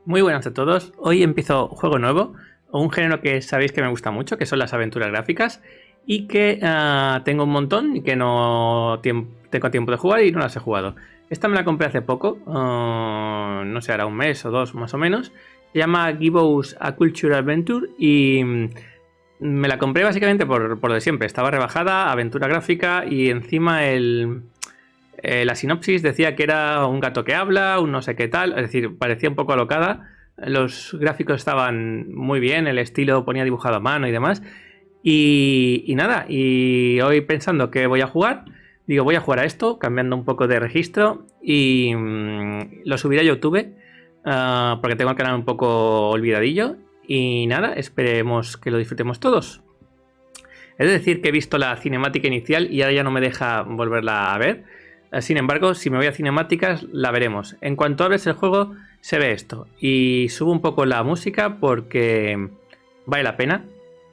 Muy buenas a todos. Hoy empiezo juego nuevo, un género que sabéis que me gusta mucho, que son las aventuras gráficas, y que tengo un montón y que no tengo tiempo de jugar y no las he jugado. Esta me la compré hace poco, no sé, ahora un mes o dos más o menos. Se llama Gibbous A Cultural Adventure y me la compré básicamente por lo de siempre. Estaba rebajada, aventura gráfica y encima la sinopsis decía que era un gato que habla, un no sé qué tal, es decir, parecía un poco alocada. Los gráficos estaban muy bien, el estilo ponía dibujado a mano y demás. Y nada, y hoy pensando que voy a jugar, digo, voy a jugar a esto, cambiando un poco de registro y lo subiré a YouTube porque tengo el canal un poco olvidadillo. Y nada, esperemos que lo disfrutemos todos. Es decir, que he visto la cinemática inicial y ahora ya no me deja volverla a ver. Sin embargo, si me voy a cinemáticas, la veremos. En cuanto abres el juego, se ve esto. Y subo un poco la música porque vale la pena.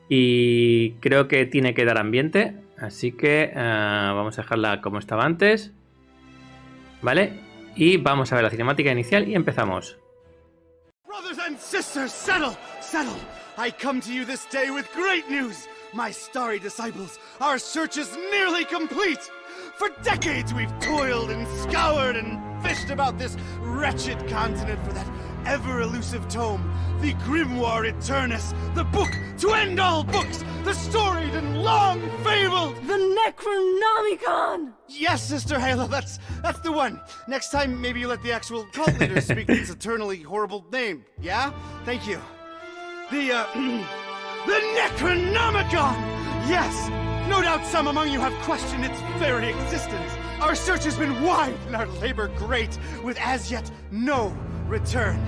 Y creo que tiene que dar ambiente. Así que vamos a dejarla como estaba antes. ¿Vale? Y vamos a ver la cinemática inicial y empezamos. Brothers and sisters, settle! I come to you this day with great news. My starry disciples, our search is nearly complete. For decades we've toiled and scoured and fished about this wretched continent for that ever-elusive tome, the Grimoire Eternus, the book to end all books, the storied and long-fabled... The Necronomicon! Yes, Sister Halo, that's the one. Next time, maybe you let the actual cult leader speak its eternally horrible name, yeah? Thank you. The Necronomicon! Yes! No doubt some among you have questioned its very existence. Our search has been wide and our labor great, with as yet no return.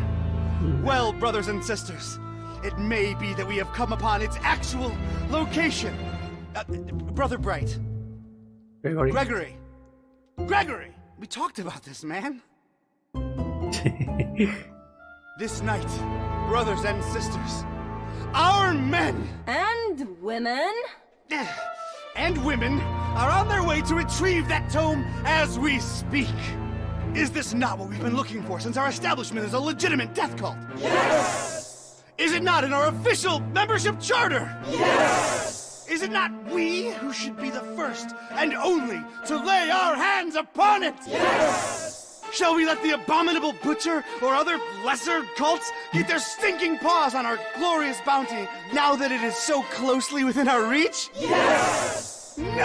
Well, brothers and sisters, it may be that we have come upon its actual location. Brother Bright. Gregory. We talked about this, man. This night, brothers and sisters, our men And women? and women are on their way to retrieve that tome as we speak. Is this not what we've been looking for since our establishment is a legitimate death cult? Yes! Is it not in our official membership charter? Yes! Is it not we who should be the first and only to lay our hands upon it? Yes! Shall we let the abominable butcher or other lesser cults get their stinking paws on our glorious bounty now that it is so closely within our reach? Yes! No!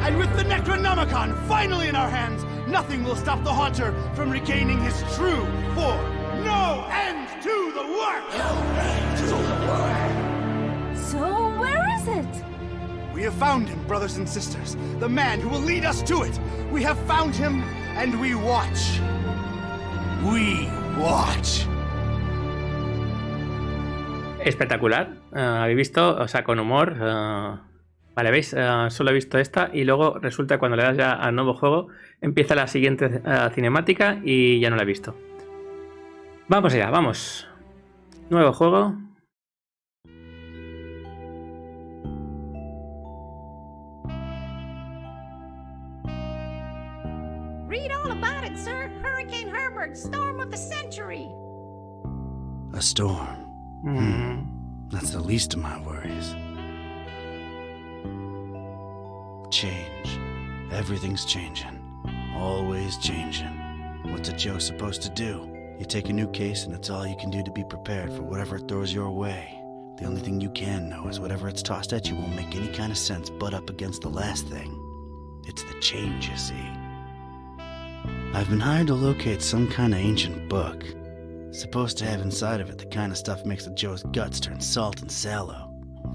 And with the Necronomicon finally in our hands, nothing will stop the Haunter from regaining his true form. No end to the work! So where is it? We have found him, brothers and sisters. The man who will lead us to it. We have found him, and we watch. We watch. Espectacular. Habéis visto, o sea, con humor. Vale, veis, solo he visto esta y luego resulta que cuando le das ya al nuevo juego empieza la siguiente cinemática y ya no la he visto. Vamos allá, vamos. Nuevo juego. Read all about it, sir. Hurricane Herbert, storm of the century. A storm. That's the least of my worries. Change. Everything's changing. Always changing. What's a Joe supposed to do? You take a new case and it's all you can do to be prepared for whatever it throws your way. The only thing you can know is whatever it's tossed at you won't make any kind of sense butt up against the last thing. It's the change, you see. I've been hired to locate some kind of ancient book. Supposed to have inside of it the kind of stuff makes a Joe's guts turn salt and sallow.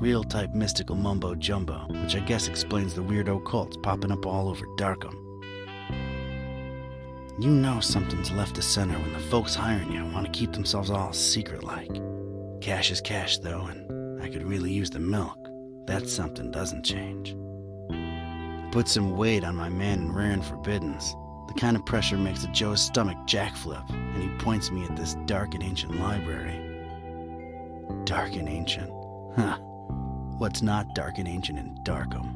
Real type mystical mumbo jumbo, which I guess explains the weirdo cults popping up all over Darkham. You know something's left of center when the folks hiring you want to keep themselves all secret-like. Cash is cash, though, and I could really use the milk. That something doesn't change. Put some weight on my man in rare and forbiddens. The kind of pressure makes a Joe's stomach jackflip, and he points me at this dark and ancient library. Dark and ancient? Huh. What's not dark and ancient in Darkham?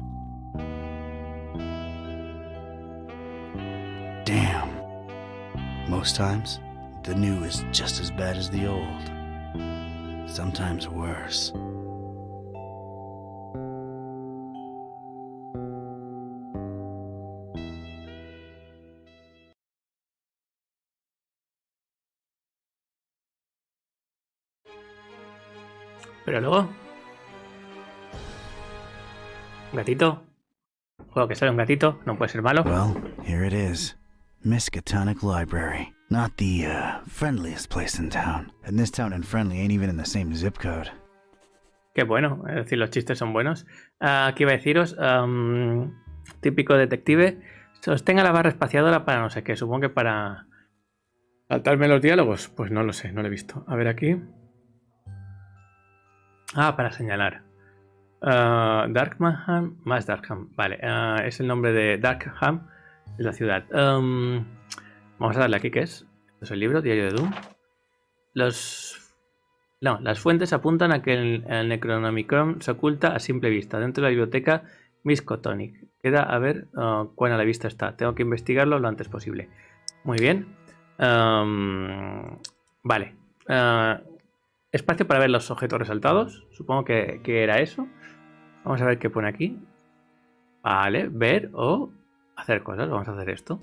Damn. Most times, the new is just as bad as the old. Sometimes worse. Pero luego... ¿Un gatito? Juego que sale un gatito, no puede ser malo. Well, here it is. Miskatonic Library. Not the, friendliest place in town. And this town and friendly ain't even in the same zip code. Qué bueno, es decir, los chistes son buenos. Aquí iba a deciros, típico detective, sostenga la barra espaciadora para no sé qué, supongo que para saltarme los diálogos, pues no lo sé, no lo he visto. A ver aquí. Para señalar. Darkham, más Darkham, vale, es el nombre de Darkham, es la ciudad. Vamos a darle aquí, ¿qué es? Esto es el libro, Diario de Doom. Las fuentes apuntan a que el Necronomicon se oculta a simple vista dentro de la biblioteca Miskatonic. Queda a ver cuán a la vista está. Tengo que investigarlo lo antes posible. Muy bien. Vale. Espacio para ver los objetos resaltados. Supongo que era eso. Vamos a ver qué pone aquí. Vale, ver o hacer cosas. Vamos a hacer esto.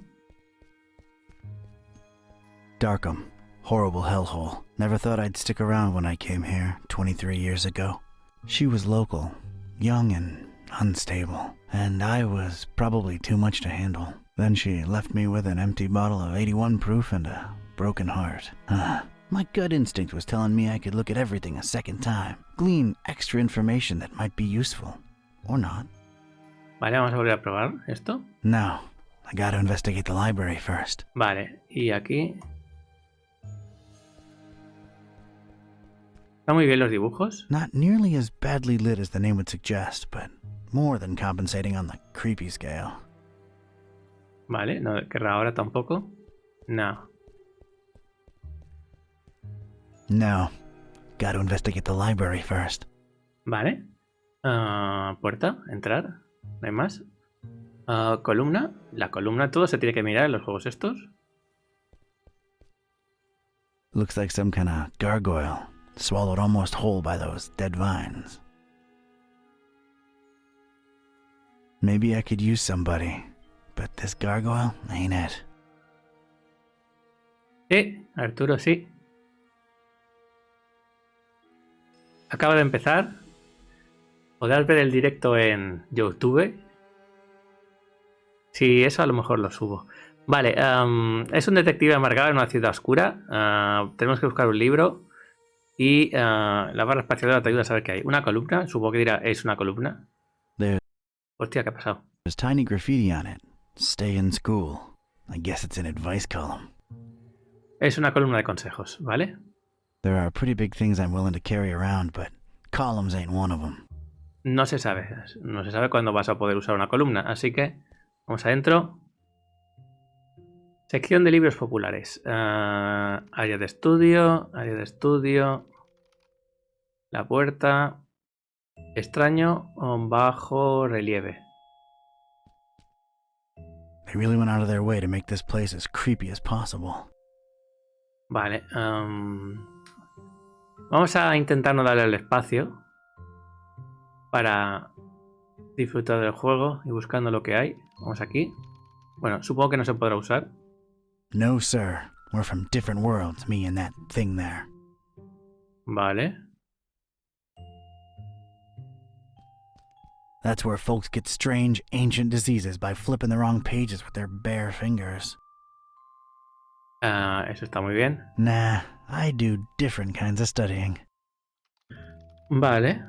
Darkham. Horrible hellhole. Never thought I'd stick around when I came here 23 years ago. She was local, young and unstable, and I was probably too much to handle. Then she left me with an empty bottle of 81 proof and a broken heart. My gut instinct was telling me I could look at everything a second time, glean extra information that might be useful. Or not. Vale, vamos a volver a probar esto. No, I gotta investigate the library first. Vale, y aquí... Están muy bien los dibujos. Not nearly as badly lit as the name would suggest, but more than compensating on the creepy scale. Vale, no querrá ahora tampoco. No. No, gotta investigate the library first. Vale. Puerta, entrar. No hay más. Columna. La columna, todo se tiene que mirar en los juegos estos. Looks like some kind of gargoyle, swallowed almost whole by those dead vines. Maybe I could use somebody, but this gargoyle ain't it. Sí, Arturo, sí. Acaba de empezar. Podrás ver el directo en YouTube. Sí, eso a lo mejor lo subo. Vale, es un detective amargado en una ciudad oscura. Tenemos que buscar un libro. Y la barra espaciadora te ayuda a saber qué hay. Una columna, supongo que dirá, es una columna. Hostia, ¿qué ha pasado? There's tiny graffiti on it. Stay in school. I guess it's an advice column. Es una columna de consejos, ¿vale? There are pretty big things I'm willing to carry around, but columns ain't one of them. No se sabe. No se sabe cuándo vas a poder usar una columna. Así que vamos adentro. Sección de libros populares. Área de estudio. Área de estudio. La puerta. Extraño o bajo relieve. They really went out of their way to make this place as creepy as possible. Vale. Vamos a intentar no darle el espacio para disfrutar del juego y buscando lo que hay. Vamos aquí. Bueno, supongo que no se podrá usar. No, sir. We're from different worlds, me and that thing there. Vale. That's where folks get strange, ancient diseases by flipping the wrong pages with their bare fingers. Eso está muy bien. Nah, I do different kinds of studying. Vale.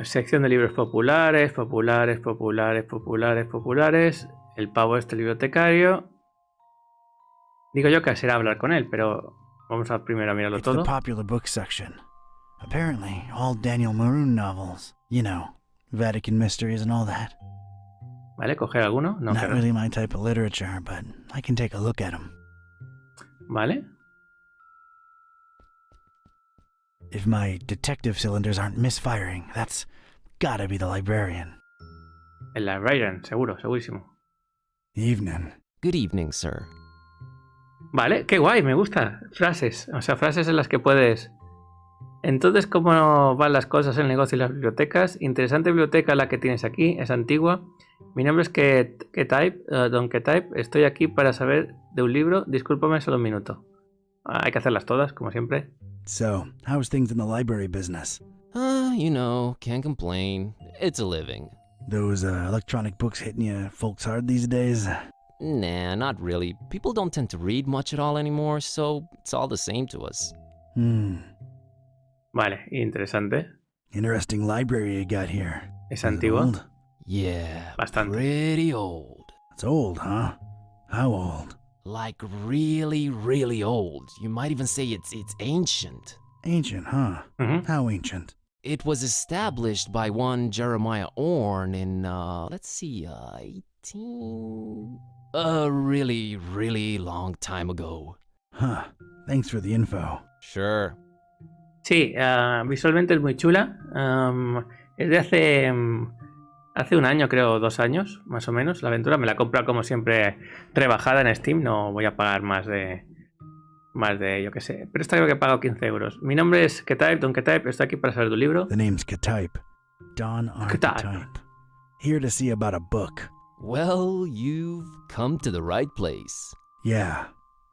Sección de libros populares, populares. El pavo este bibliotecario. Digo yo que será hablar con él, pero vamos a primero a mirarlo It's todo. the popular book section. Apparently, all Daniel Maroon novels. You know, Vatican mysteries and all that. Vale, coger alguno. No, Not claro. really my type of literature, but I can take a look at them. Vale. If my detective cylinders aren't misfiring, that's gotta be the librarian. El librarian, seguro, segurísimo. Evening. Good evening, sir. Vale, qué guay, me gusta. Frases, o sea, frases en las que puedes... Entonces, ¿cómo van las cosas en el negocio y las bibliotecas? Interesante biblioteca la que tienes aquí, es antigua. Mi nombre es Ktype, Don Ktype. Estoy aquí para saber de un libro. Discúlpame, solo un minuto. Hay que hacerlas todas, como siempre. So, how's things in the library business? You know, can't complain. It's a living. Those electronic books hitting you folks hard these days? Nah, not really. People don't tend to read much at all anymore, so it's all the same to us. Vale, interesante. Interesting library you got here. Es Is it antigua. old? Yeah, Bastante. pretty old. It's old, huh? How old? Like really, really old. You might even say it's ancient. Ancient, huh? Ujú. How ancient? It was established by one Jeremiah Orn in, let's see, 18... A really, really long time ago. Huh. Thanks for the info. Sure. Sí, visualmente es muy chula. Es de hace un año, creo, 2 años, más o menos. La aventura me la he comprado como siempre rebajada en Steam. No voy a pagar más de, yo qué sé. Pero esta creo que he pagado 15 euros. Mi nombre es Ktype, Don Ktype. Estoy aquí para saber tu libro. The name's Ktype. Don R. Ktype. Ktype. Here to see about a book. Well, you've come to the right place. Yeah.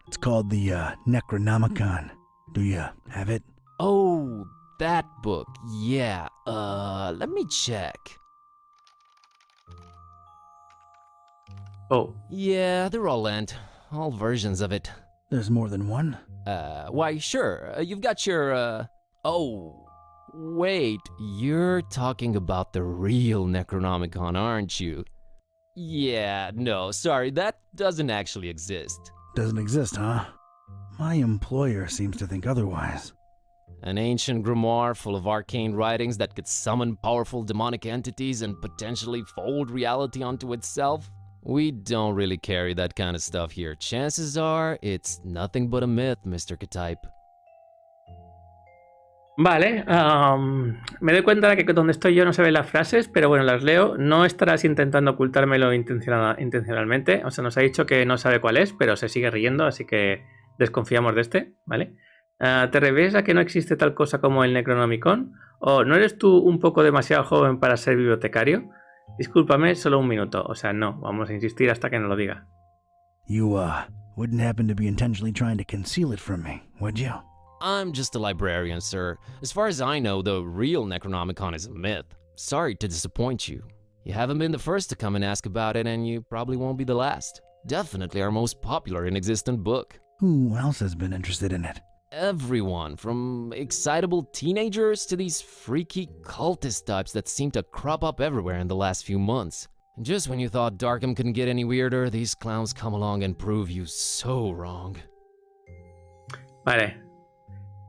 It's called the Necronomicon. Do you have it? Oh, that book. Yeah, let me check. Oh, Yeah, they're all lent. All versions of it. There's more than one? Why, sure. You've got your, Oh, wait. You're talking about the real Necronomicon, aren't you? Yeah, no, sorry. That doesn't actually exist. Doesn't exist, huh? My employer seems to think otherwise. An ancient grimoire full of arcane writings that could summon powerful demonic entities and potentially fold reality onto itself? We don't really carry that kind of stuff here. Chances are, it's nothing but a myth, Mr. Ktype. vale. Me doy cuenta de que donde estoy yo no se ven las frases, pero bueno, las leo. No estarás intentando ocultármelo intencionalmente. O sea, nos ha dicho que no sabe cuál es, pero se sigue riendo, así que desconfiamos de este, ¿vale? ¿Te refieres a que no existe tal cosa como el Necronomicon? ¿O no eres tú un poco demasiado joven para ser bibliotecario? Discúlpame, solo un minuto. O sea, no, vamos a insistir hasta que nos lo diga. You, wouldn't happen to be intentionally trying to conceal it from me, would you? I'm just a librarian, sir. As far as I know, the real Necronomicon is a myth. Sorry to disappoint you. You haven't been the first to come and ask about it, and you probably won't be the last. Definitely our most popular and existent book. Who else has been interested in it? Everyone, from excitable teenagers to these freaky cultist types that seem to crop up everywhere in the last few months. Just when you thought Darkham couldn't get any weirder, these clowns come along and prove you so wrong. Vale.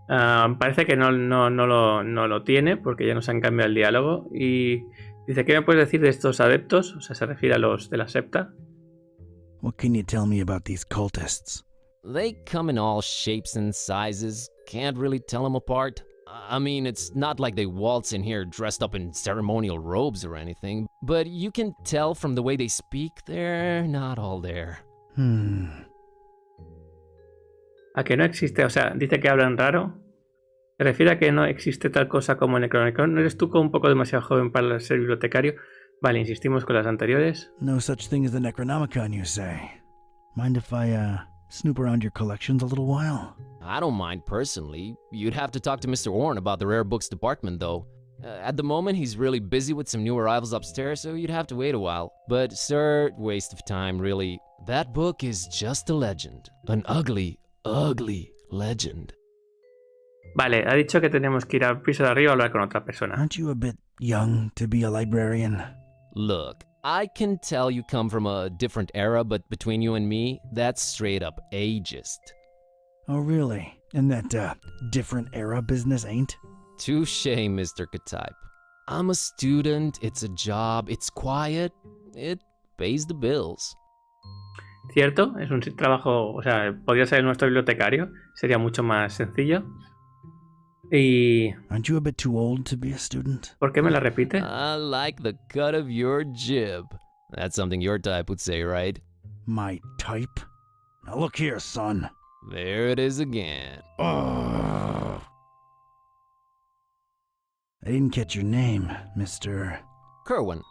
Parece que no lo tiene, porque ya nos han cambiado el diálogo. Y dice, ¿qué me puedes decir de estos adeptos? O sea, se refiere a los de la septa. What can you tell me about these cultists? They come in all shapes and sizes, can't really tell them apart. I mean, it's not like they waltz in here dressed up in ceremonial robes or anything, but you can tell from the way they speak, they're not all there. A que no existe, o sea, dice que hablan raro. Se refiere a que no existe tal cosa como el Necronomicon. ¿No eres tú como un poco demasiado joven para ser bibliotecario? Vale, insistimos con las anteriores. No such thing as the Necronomicon, you say? Mind if I, snoop around your collections a little while? I don't mind personally. You'd have to talk to Mr. Orn about the rare books department, though. At the moment, he's really busy with some new arrivals upstairs, so you'd have to wait a while. But, sir, waste of time, really. That book is just a legend. An ugly, ugly legend. Vale, ha dicho que tenemos que ir al piso de arriba a hablar con otra persona. Aren't you a bit young to be a librarian? Look, I can tell you come from a different era, but between you and me, that's straight up ageist. Oh, really? And that, different era business ain't? Touché, Mr. Ktype. I'm a student, it's a job, it's quiet, it pays the bills. ¿Cierto? Es un trabajo, o sea, podría ser nuestro bibliotecario, sería mucho más sencillo. Y... Aren't you a bit too old to be a student? ¿por qué me la repite? I like the cut of your jib. That's something your type would say, right? My type? Now look here, son. There it is again. I didn't catch your name, Mr. Kerwin.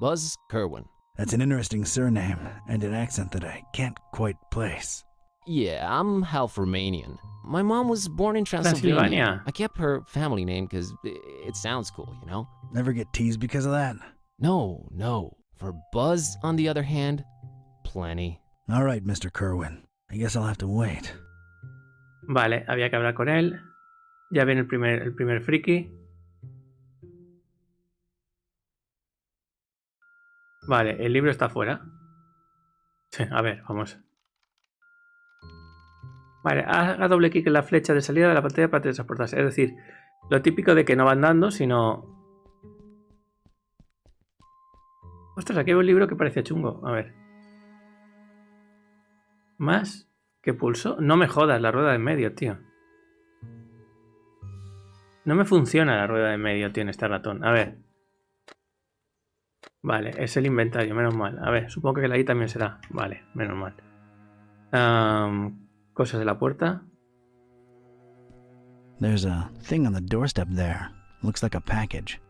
Buzz Kerwin. That's an interesting surname and an accent that I can't quite place. Yeah, I'm half Romanian. My mom was born in Transylvania. Transylvania. I kept her family name because it sounds cool, you know? Never get teased because of that? No. For Buzz, on the other hand, plenty. All right, Mr. Kerwin. I guess I'll have to wait. Vale, había que hablar con él. Ya viene el primer friki. Vale, el libro está fuera. Sí, a ver, vamos. Vale, haga doble clic en la flecha de salida de la pantalla para transportarse. Es decir, lo típico de que no va andando, sino... Ostras, aquí hay un libro que parece chungo. A ver. ¿Más? ¿Qué pulso? No me jodas, la rueda de en medio, tío. No me funciona la rueda de en medio, tío, en este ratón. A ver. Vale, es el inventario, menos mal. A ver, supongo que la I también será. Vale, menos mal. Cosas de la puerta. There's a thing on the doorstep there. Looks like a package.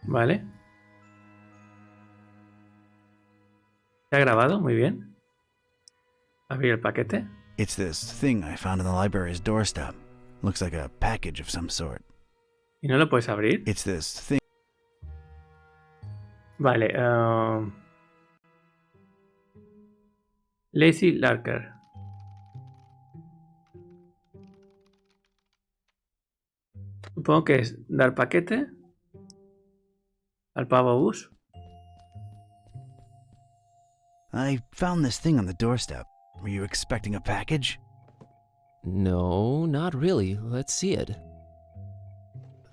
Vale. ¿Se ha grabado? Muy bien. Abrir el paquete. It's this thing I found on the library's doorstep. Looks like a package of some sort. ¿Y no lo puedes abrir? It's this thing. Vale. Lazy Larker. Supongo que es dar paquete al pavo bus. I found this thing on the doorstep. Were you expecting a package? No, not really. Let's see it.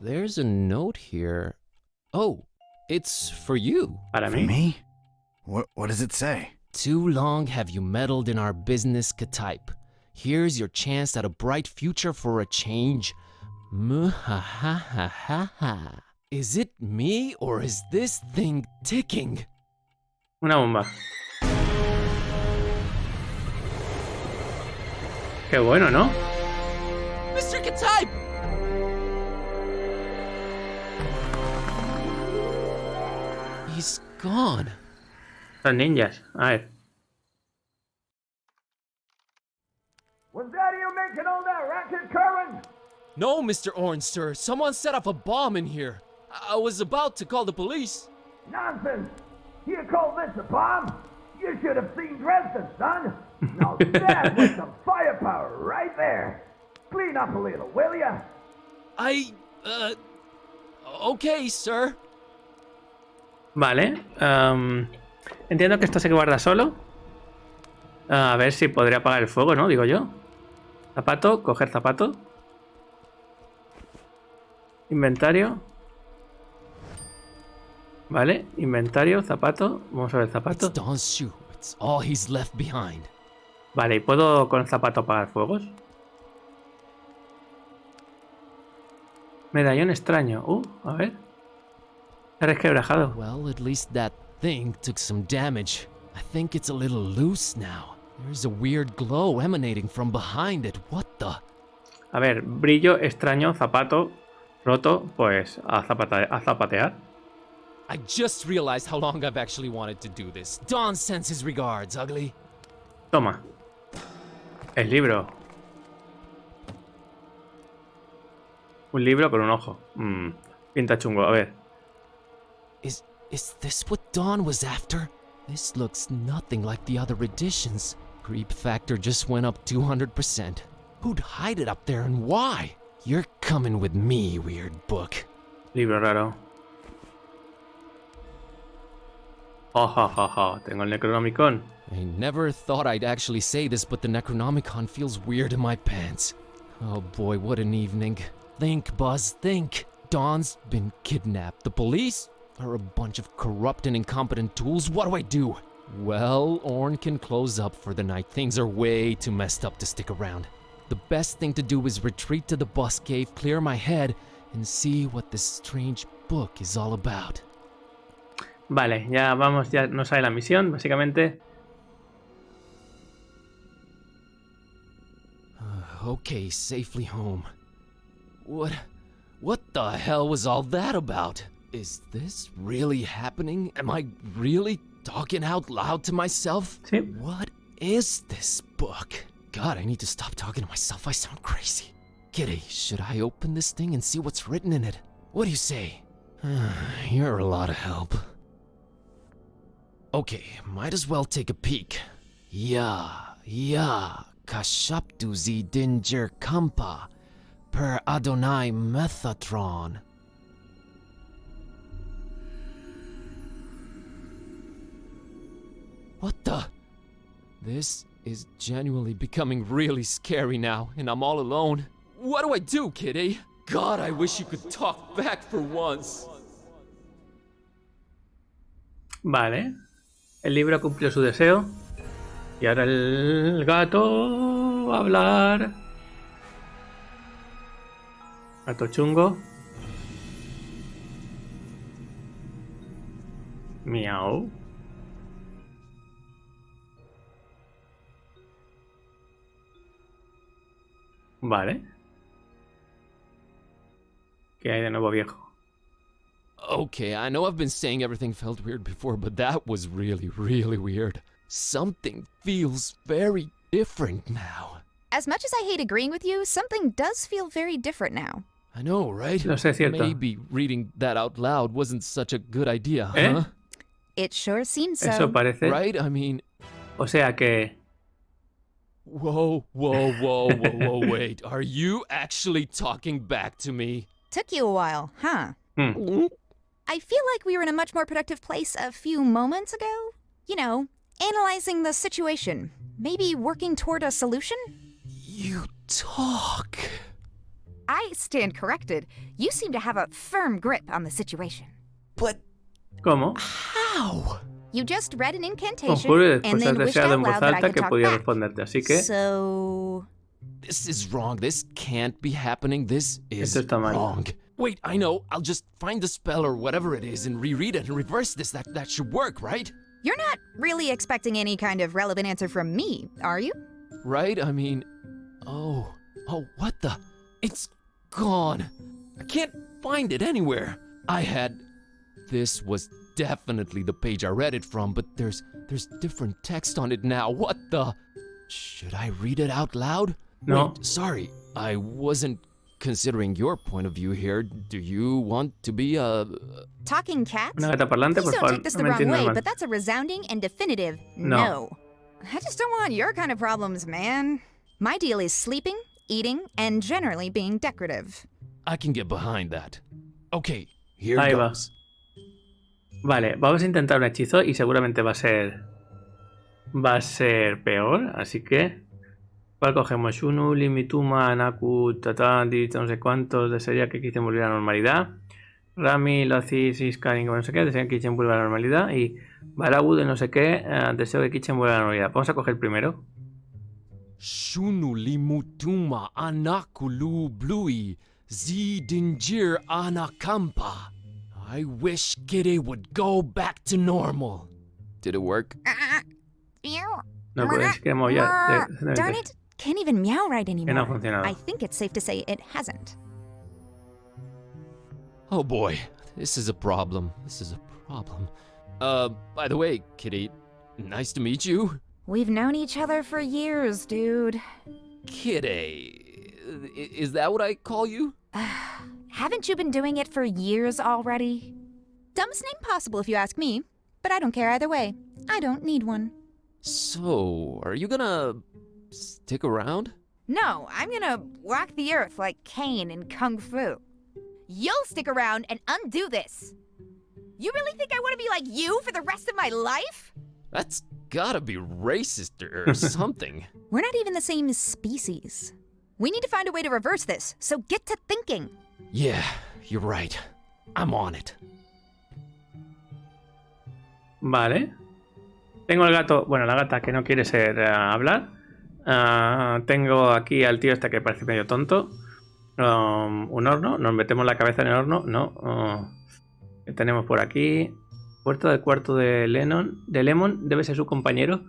There's a note here. Oh, it's for you. Para For mí. me? What does it say? Too long have you meddled in our business, Ktype. Here's your chance at a bright future for a change. Muhahahaha. Is it me or is this thing ticking? Una bomba. Qué bueno, ¿no? Mr. Ktype! He's gone. Son ninjas. A ver. Was that you making all that racket, Kerwin? No, Mr. Orange, sir. Someone set off a bomb in here. I was about to call the police. Nonsense! You call this a bomb? You should have seen Dresden, son! Now that was some firepower right there! Clean up a little, will ya? Okay, sir. Vale. Entiendo que esto se guarda solo. A ver si podría apagar el fuego, ¿no? Digo yo. Zapato, coger zapato. Inventario. Vale, inventario, zapato. Vamos a ver el zapato. It's Don's shoe. It's all he's left behind. Vale, ¿y puedo con el zapato apagar fuegos? Medallón extraño. A ver. Está resquebrajado. Well, at least that thing took some damage. I think it's a little loose now. There's a weird glow emanating from behind it. What the? A ver, brillo extraño, zapato roto, pues a zapatear. I just realized how long I've actually wanted to do this. Don sends his regards, ugly. Toma. El libro. Un libro con un ojo. Pinta chungo, a ver. Is this what Don was after? This looks nothing like the other editions. Creep factor just went up 200%. Who'd hide it up there and why? You're coming with me, weird book. Libro raro. Ja, ja, ja, ja. Tengo el Necronomicon. I never thought I'd actually say this, but the Necronomicon feels weird in my pants. Oh boy, what an evening. Think, Buzz, think. Don's been kidnapped. The police are a bunch of corrupt and incompetent tools. What do I do? Well, Orn can close up for the night. Things are way too messed up to stick around. The best thing to do is retreat to the bus cave, clear my head, and see what this strange book is all about. Vale, ya vamos, ya nos sale la misión, básicamente. Okay, safely home. What the hell was all that about? Is this really happening? Am I really talking out loud to myself? Sí. What is this book? God, I need to stop talking to myself. I sound crazy. Kitty, should I open this thing and see what's written in it? What do you say? You're a lot of help. Okay, might as well take a peek. Ya, Kashaptu zi dinger kampa per Adonai Methatron. What the? This is genuinely becoming really scary now, and I'm all alone. What do I do, Kitty? God, I wish you could talk back for once. Vale. El libro cumplió su deseo. Y ahora el gato va a hablar. Gato chungo. Miau. Vale. ¿Qué hay de nuevo, viejo? Okay, I know I've been saying everything felt weird before, but that was really, really weird. Something feels very different now. As much as I hate agreeing with you, something does feel very different now. I know, right? Lo sé, cierto. Maybe reading that out loud wasn't such a good idea, ¿Eh? huh? It sure seems so. Eso parece. Right? I mean... O sea que... Whoa, wait. Are you actually talking back to me? Took you a while, huh? I feel like we were in a much more productive place a few moments ago. You know, analyzing the situation. Maybe working toward a solution? You talk. I stand corrected. You seem to have a firm grip on the situation. But ¿Cómo? how? You just read an incantation Conjuro y and después then has wished deseado out en voz loud that I alta could que talk podía back. responderte, así que... So... This is wrong. This can't be happening. This is Esto está mal. wrong. Wait, I know. I'll just find the spell or whatever it is and reread it and reverse this. That should work, right? You're not really expecting any kind of relevant answer from me, are you? Right? I mean... Oh, what the... It's gone. I can't find it anywhere. This was definitely the page I read it from, but there's different text on it now. What the... Should I read it out loud? No. Wait, sorry. I wasn't considering your point of view here. Do you want to be a... Talking cats? Una gata parlante, Please por don't favor. take this No the me wrong entiendas way, mal. but that's a resounding and definitive No. no. I just don't want your kind of problems, man. My deal is sleeping, eating, and generally being decorative. I can get behind that. Okay, here Ahí va. goes. Vale, vamos a intentar un hechizo y seguramente va a ser peor, así que ¿cuál cogemos? Shunu, Limituma, Naku, Tatandi, no sé cuántos, desearía que Kitchen volviera a la normalidad. Rami, Lacis, Iskarin, no sé qué, desean que Kitchen vuelva a la normalidad. Y Baragu de no sé qué, deseo que Kitchen vuelva a la normalidad. Vamos a coger el primero. Shunu limutuma anakulu blui zidingir anakampa. I wish Kitty would go back to normal. Did it work? No, pues es que hemos ya. Darn it, can't even meow right Que no ha anymore. funcionado. I think it's safe to say it hasn't. Oh boy, this is a problem. By the way, Kitty, nice to meet you. We've known each other for years, dude. Kitty, is that what I call you? Haven't you been doing it for years already? Dumbest name possible if you ask me, but I don't care either way. I don't need one. So, are you gonna stick around? No, I'm gonna walk the earth like Caine in Kung Fu. You'll stick around and undo this. You really think I want to be like you for the rest of my life? That's gotta be racist or something. We're not even the same species. We need to find a way to reverse this, so get to thinking. Yeah, you're right. I'm on it. Vale. Tengo el gato, bueno, la gata que no quiere ser hablar. Tengo aquí al tío este que parece medio tonto. Un horno, nos metemos la cabeza en el horno. No. ¿Qué tenemos por aquí? Puerta del cuarto de Lemon. Debe ser su compañero.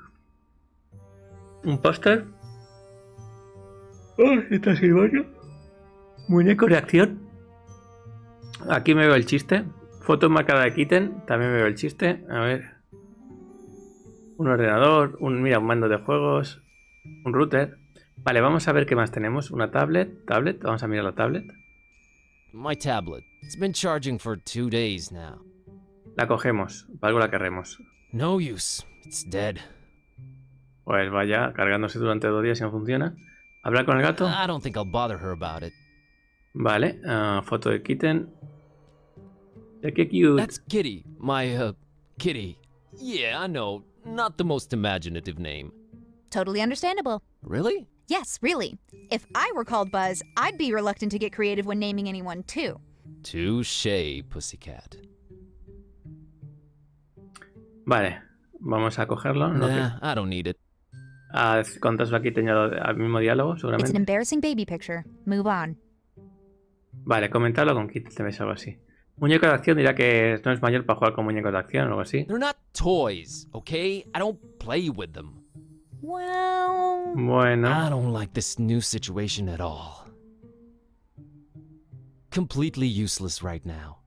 Un póster. Está Silvario. Muñeco de acción. Aquí me veo el chiste. Foto marcada de Kitten. También me veo el chiste. A ver. Un ordenador. Mira, un mando de juegos. Un router. Vale, vamos a ver qué más tenemos. Una tablet. Vamos a mirar la tablet. My tablet. It's been charging for 2 days now. La cogemos. Para algo la querremos. No use. It's dead. Pues vaya, cargándose durante 2 días y no funciona. ¿Hablar con el gato? I don't think I'll bother her about it. Vale, foto de Kitten. Qué cute. That's Kitty. My, kitty. Yeah, I know. Not the most imaginative name. Totally understandable. Really? Yes, really. If I were called Buzz, I'd be reluctant to get creative when naming anyone, too. Touché, pussycat. Vale, vamos a cogerlo. Nah, I don't need it. Contárselo aquí, tenía al mismo diálogo, It's an seguramente. embarrassing baby picture. Move on. Vale, comentarlo con Kitten, te ves algo así. Muñeco de acción dirá que no es mayor para jugar con muñecos de acción o algo así. They're not toys, okay? I don't play with them. Well... Bueno, I don't like this new situation at all. Completely useless right now.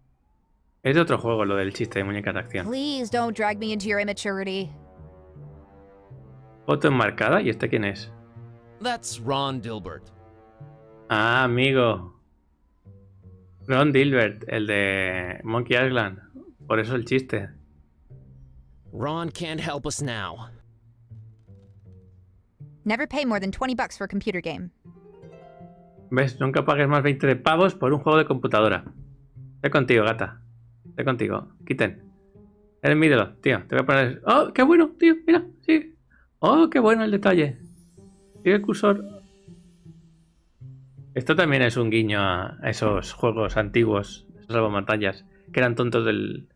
es de otro juego lo del chiste de muñecas de acción. Please don't drag me into your immaturity. Foto enmarcada, ¿y este quién es? That's Ron Dilbert. Ah, amigo. Ron Dilbert, el de Monkey Island. Por eso el chiste. Ron can't help us now. Never pay more than $20 for a computer game. ¿Ves? Nunca pagues más 20 de pavos por un juego de computadora. Estoy contigo, gata. Estoy contigo. Quiten. Eres mi ídolo, tío. Te voy a poner... ¡Oh, qué bueno, tío! Mira, sí. ¡Oh, qué bueno el detalle! Sigue el cursor. Esto también es un guiño a esos juegos antiguos, esos salvamontañas, que eran tontos del...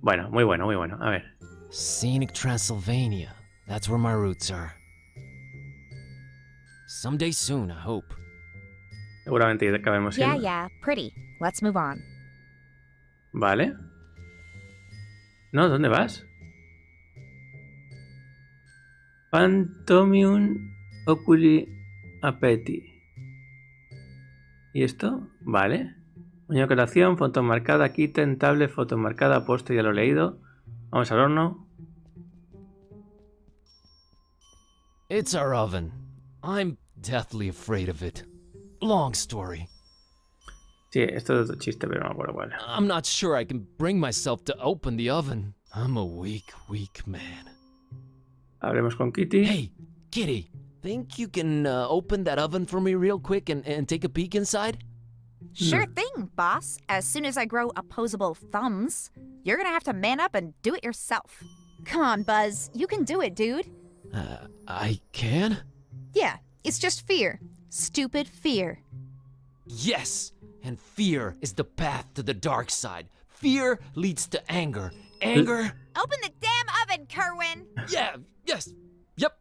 Bueno, muy bueno, muy bueno. A ver. Scenic Transylvania. That's where my roots are. Someday soon, I hope. Seguramente ya acabemos Yeah, siendo. yeah, pretty. Let's move on. Vale. No, ¿dónde vas? Pantomium oculi apeti. ¿Y esto? Vale. Muñeco de acción, foto marcada, kitten, tablet, foto marcada, puesto, ya lo he leído. Vamos al horno. It's our oven. I'm deathly afraid of it. Long story. Sí, esto es otro chiste, pero no me acuerdo cuál. I'm not sure I can bring myself to open the oven. I'm a weak, weak man. Hablemos con Kitty. Hey, Kitty, think you can open that oven for me real quick and take a peek inside? Sure thing, boss. As soon as I grow opposable thumbs, you're gonna have to man up and do it yourself. Come on, Buzz. You can do it, dude. I can? Yeah, it's just fear. Stupid fear. Yes! And fear is the path to the dark side. Fear leads to anger. Anger... Open the damn oven, Kerwin! Yeah, yes, yep.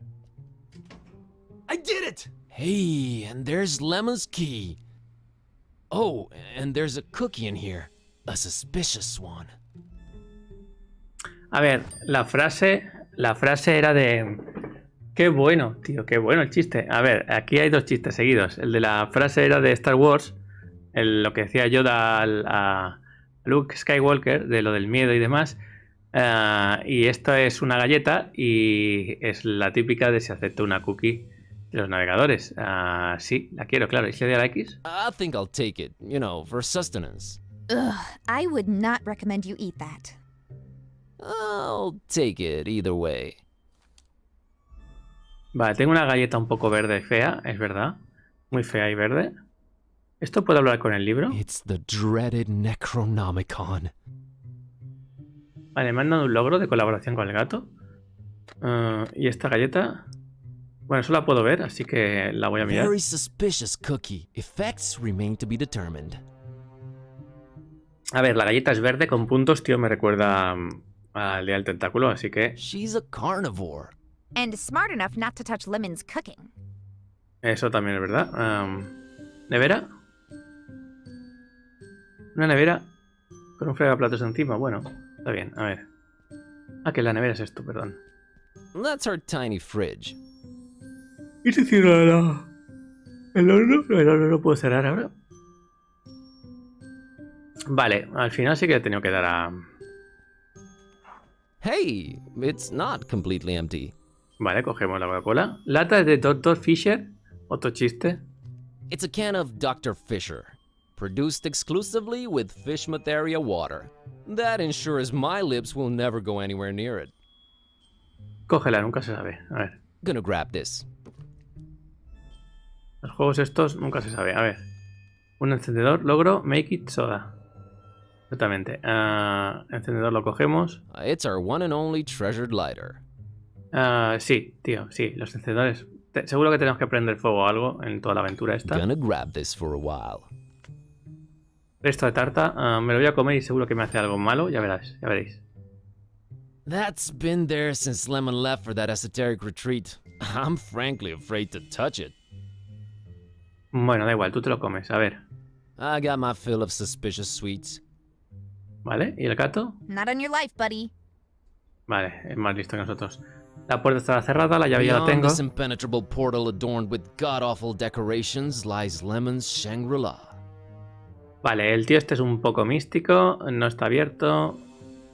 I did it! Hey, and there's Lemon's key. Oh, and there's a cookie in here. A suspicious one. A ver, la frase era de... Qué bueno, tío, qué bueno el chiste. A ver, aquí hay dos chistes seguidos. El de la frase era de Star Wars, lo que decía Yoda a Luke Skywalker, de lo del miedo y demás. Y esto es una galleta y es la típica de si acepto una cookie de los navegadores. Sí, la quiero, claro. ¿Y si le doy a la X? I think I'll take it, you know, for sustenance. Ugh, I would not recommend you eat that. I'll take it either way. Vale, tengo una galleta un poco verde y fea, es verdad. Muy fea y verde. ¿Esto puedo hablar con el libro? It's the dreaded Necronomicon. Vale, me han dado un logro de colaboración con el gato. Y esta galleta... Bueno, eso la puedo ver, así que la voy a mirar. Very suspicious cookie. Effects remain to be determined. A ver, la galleta es verde con puntos, tío, me recuerda al día del tentáculo, así que... She's a carnivore. And smart enough not to touch Lemon's cooking. Eso también es verdad. ¿Nevera? Una nevera con un fregaplatos encima, bueno. Está bien, a ver. Ah, que la nevera es esto, perdón. That's our tiny fridge. ¿Y si cierra el horno? No, el horno no puedo cerrar ahora. Vale, al final sí que he tenido que dar a... Hey, it's not completely empty. Vale, cogemos la Coca-Cola. Lata de Dr. Fisher. Otro chiste. It's a can of Dr. Fisher, produced exclusively with fish materia water. That ensures my lips will never go anywhere near it. Cógela, nunca se sabe. A ver. Gonna grab this. Los juegos estos nunca se sabe. A ver. Un encendedor. Logro make it soda. Exactamente. Encendedor lo cogemos. It's our one and only treasured lighter. Sí, tío, sí. Los encendedores. Seguro que tenemos que prender fuego o algo en toda la aventura esta. Gonna grab this for a while. Resto de tarta. Me lo voy a comer y seguro que me hace algo malo. Ya verás, ya veréis. That's been there since Lemon left for that esoteric retreat. I'm frankly afraid to touch it. Bueno, da igual, tú te lo comes. A ver. I got my fill of suspicious sweets. Vale, ¿y el gato? Not on your life, buddy. Vale, es más listo que nosotros. La puerta está cerrada, la llave ya la Beyond tengo. this impenetrable portal adorned with god-awful decorations lies Lemon's Shangri-La. Vale, el tío este es un poco místico, no está abierto.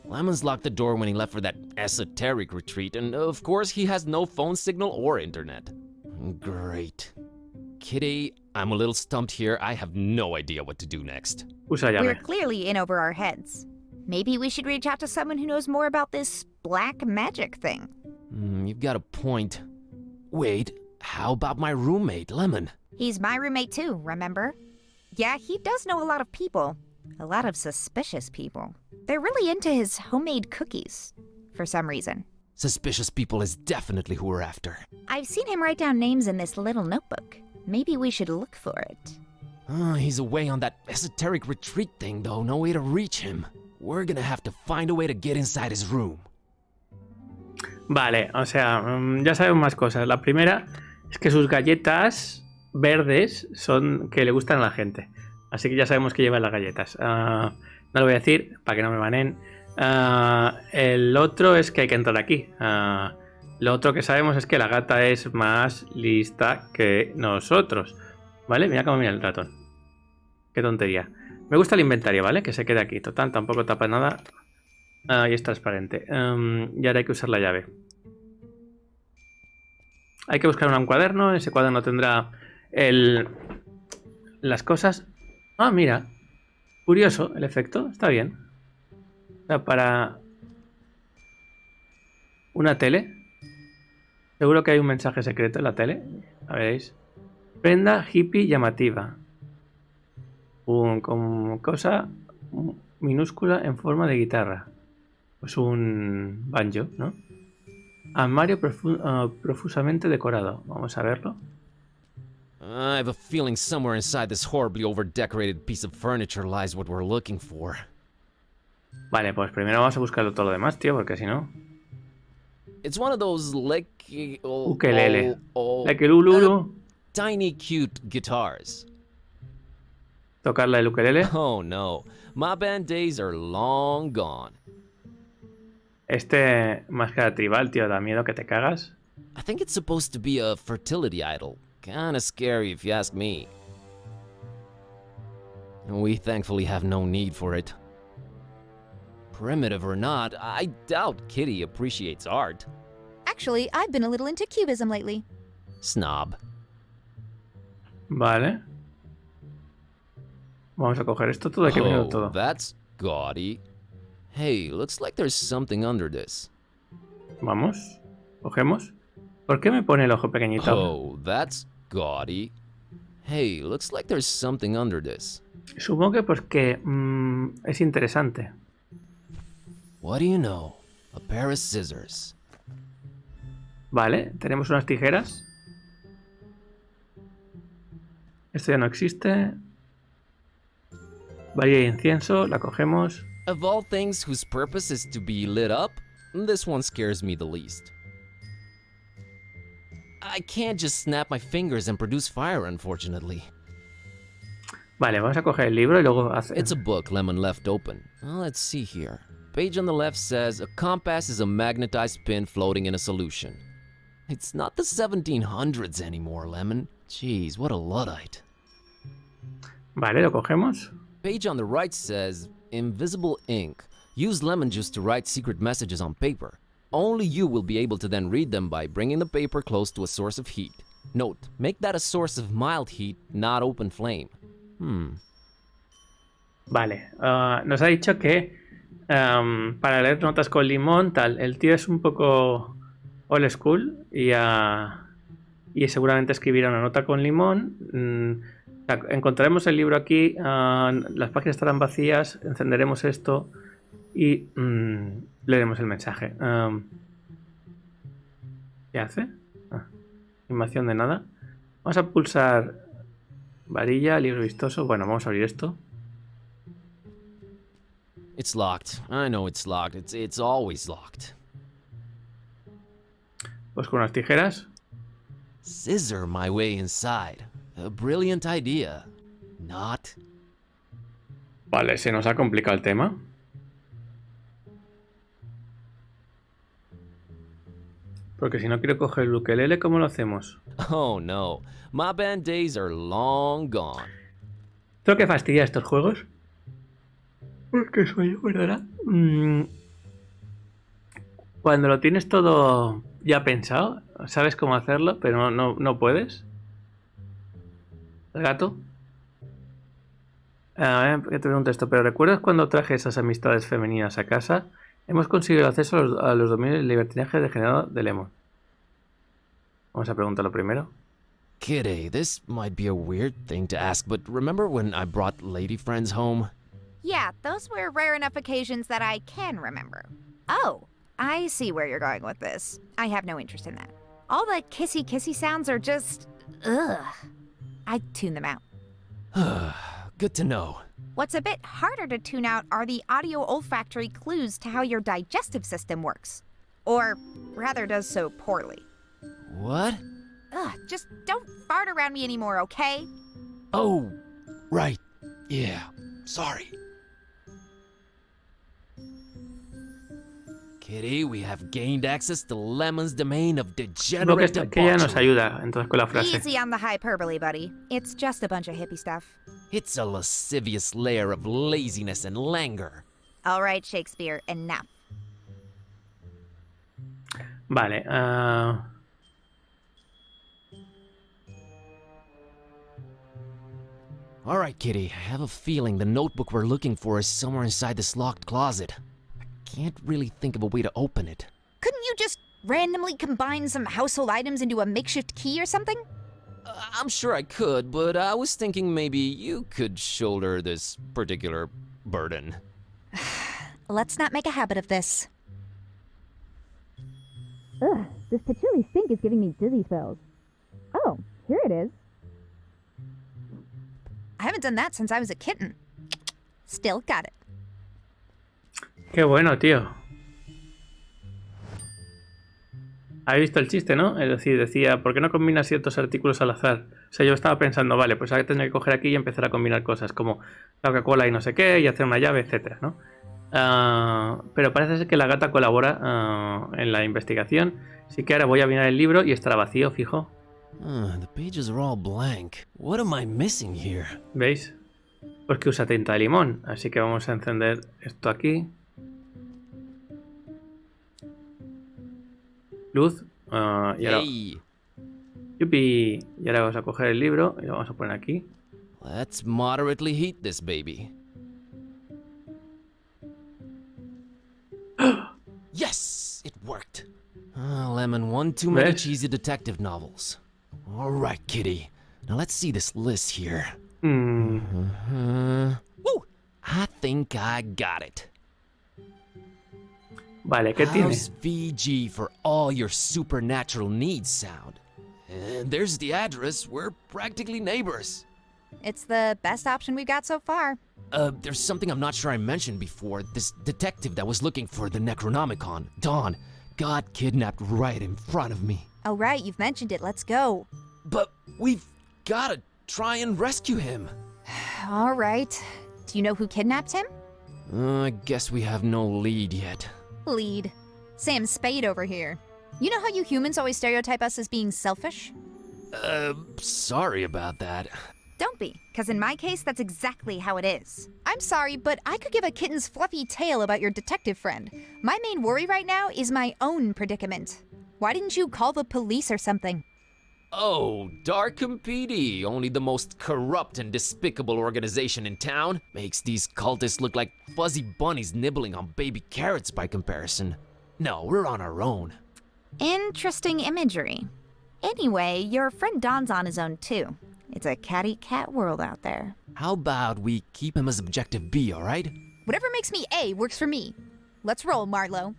Lemon's locked the door when he left for that esoteric retreat, and of course he has no phone signal or internet. Great. Kitty, I'm a little stumped here. I have no idea what to do next. Usa We're llave. clearly in over our heads. Maybe we should reach out to someone who knows more about this black magic thing. You've got a point. Wait, how about my roommate, Lemon? He's my roommate too, remember? Yeah, he does know a lot of people. A lot of suspicious people. They're really into his homemade cookies, for some reason. Suspicious people is definitely who we're after. I've seen him write down names in this little notebook. Maybe we should look for it. He's away on that esoteric retreat thing, though. No way to reach him. We're gonna have to find a way to get inside his room. Vale, o sea, ya sabemos más cosas. La primera es que sus galletas verdes son que le gustan a la gente. Así que ya sabemos que lleva las galletas. No lo voy a decir para que no me banen. El otro es que hay que entrar aquí. Lo otro que sabemos es que la gata es más lista que nosotros. ¿Vale? Mira cómo mira el ratón. Qué tontería. Me gusta el inventario, ¿vale? Que se quede aquí. Total, tampoco tapa nada. Y es transparente. Y ahora hay que usar la llave. Hay que buscar un cuaderno. Ese cuaderno tendrá las cosas. Ah, mira. Curioso el efecto. Está bien. O sea, para una tele. Seguro que hay un mensaje secreto en la tele. A veréis. Prenda hippie llamativa. Como cosa minúscula en forma de guitarra. Pues un banjo, ¿no? Armario profusamente decorado. Vamos a verlo. I have a feeling somewhere inside this horribly over-decorated piece of furniture lies what we're looking for. Vale, pues primero vamos a buscarlo todo lo demás, tío, porque si no... It's one of those Ukelele. Lekelululu. Tiny cute guitars. Tocarla el ukelele. Oh no, my band days are long gone. Máscara tribal, tío, da miedo que te cagas. I think it's supposed to be a fertility idol. Kinda scary if you ask me. We thankfully have no need for it. Primitive or not, I doubt Kitty appreciates art. Actually, I've been a little into cubism lately. Snob. Vale. Vamos a coger esto todo, hay que mirarlo todo. That's gaudy. Hey, looks like there's something under this. Vamos. Cogemos. ¿Por qué me pone el ojo pequeñito? Oh, that's gaudy. Hey, looks like there's something under this. Supongo que porque es interesante. What do you know? A pair of scissors. Vale, tenemos unas tijeras. Esto ya no existe. Varilla de incienso, la cogemos. Of all things whose purpose is to be lit up, this one scares me the least. I can't just snap my fingers and produce fire, unfortunately. Vale, vamos a coger el libro y luego hacer... It's a book Lemon left open. Let's see here. page on the left says a compass is a magnetized pin floating in a solution. It's not the 1700s anymore, Lemon. Jeez, what a Luddite. Vale, lo cogemos. Page on the right says invisible ink. Use lemon juice to write secret messages on paper. Only you will be able to then read them by bringing the paper close to a source of heat. Note, make that a source of mild heat, not open flame. Vale, nos ha dicho que para leer notas con limón, tal, el tío es un poco old school y seguramente escribirá una nota con limón. Encontraremos el libro aquí, las páginas estarán vacías, encenderemos esto y leeremos el mensaje. ¿Qué hace? Animación de nada. Vamos a pulsar varilla, libro vistoso. Bueno, vamos a abrir esto. It's locked. I know it's locked. It's always locked. Pues con unas tijeras. Scissor my way inside. A brilliant idea. Not. Vale, se nos ha complicado el tema. Porque si no quiero coger el ukelele, ¿cómo lo hacemos? Oh no. My band days are long gone. Tengo que fastidiar estos juegos. Porque soy yo, ¿verdad? Cuando lo tienes todo ya pensado, sabes cómo hacerlo, pero no puedes. El gato. ¿Qué te pregunto esto? ¿Pero recuerdas cuando traje esas amistades femeninas a casa? Hemos conseguido el acceso a los dominios del libertinaje degenerado de Lemon. Vamos a preguntarlo primero. Kitty, this might be a weird thing to ask, but remember when I brought lady friends home? Yeah, those were rare enough occasions that I can remember. Oh, I see where you're going with this. I have no interest in that. All the kissy sounds are just... ugh. I'd tune them out. Good to know. What's a bit harder to tune out are the audio-olfactory clues to how your digestive system works. Or, rather, does so poorly. What? Ugh, just don't fart around me anymore, okay? Oh, right. Yeah, sorry. Kitty, we have gained access to Lemon's domain of degenerate que ella nos debauchery. ayuda entonces con la frase. Easy on the hyperbole, buddy. It's just a bunch of hippie stuff. It's a lascivious layer of laziness and languor. All right, Shakespeare, enough. Vale. All right, Kitty, I have a feeling the notebook we're looking for is somewhere inside this locked closet. I can't really think of a way to open it. Couldn't you just randomly combine some household items into a makeshift key or something? I'm sure I could, but I was thinking maybe you could shoulder this particular burden. Let's not make a habit of this. Ugh, this patchouli stink is giving me dizzy spells. Oh, here it is. I haven't done that since I was a kitten. Still got it. Qué bueno, tío. ¿Habéis visto el chiste, no? Es decir, decía, ¿por qué no combinas ciertos artículos al azar? O sea, yo estaba pensando, vale, pues ahora tendré que coger aquí y empezar a combinar cosas como Coca-Cola y no sé qué, y hacer una llave, etcétera, ¿no? Pero parece ser que la gata colabora en la investigación. Así que ahora voy a mirar el libro y estará vacío, fijo. The pages are all blank. What am I missing here? ¿Veis? Pues que usa tinta de limón. Así que vamos a encender esto aquí. Luz. Y ahora... Hey, ¡Yupi! Y ahora vamos a coger el libro y lo vamos a poner aquí. let's moderately heat this baby. Yes, it worked. Lemon, one too many ¿Ves? cheesy detective novels. All right, Kitty. Now let's see this list here. Mm, Woo! I think I got it. vale, ¿qué tiene? House VG for all your supernatural needs sound. And there's the address. We're practically neighbors. It's the best option we've got so far. There's something I'm not sure I mentioned before. This detective that was looking for the Necronomicon, Dawn, got kidnapped right in front of me. Oh, right, you've mentioned it. Let's go. But we've gotta try and rescue him. All right. Do you know who kidnapped him? I guess we have no lead yet. Lead. Sam Spade over here. You know how you humans always stereotype us as being selfish? Sorry about that. Don't be, because in my case, that's exactly how it is. I'm sorry, but I could give a kitten's fluffy tale about your detective friend. My main worry right now is my own predicament. Why didn't you call the police or something? Oh, Darkham PD, only the most corrupt and despicable organization in town, makes these cultists look like fuzzy bunnies nibbling on baby carrots by comparison. No, we're on our own. Interesting imagery. Anyway, your friend Don's on his own too. It's a cat-eat-cat world out there. How about we keep him as objective B, alright? Whatever makes me A works for me. Let's roll, Marlowe.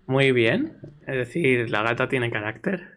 Muy bien. Es decir, la gata tiene carácter.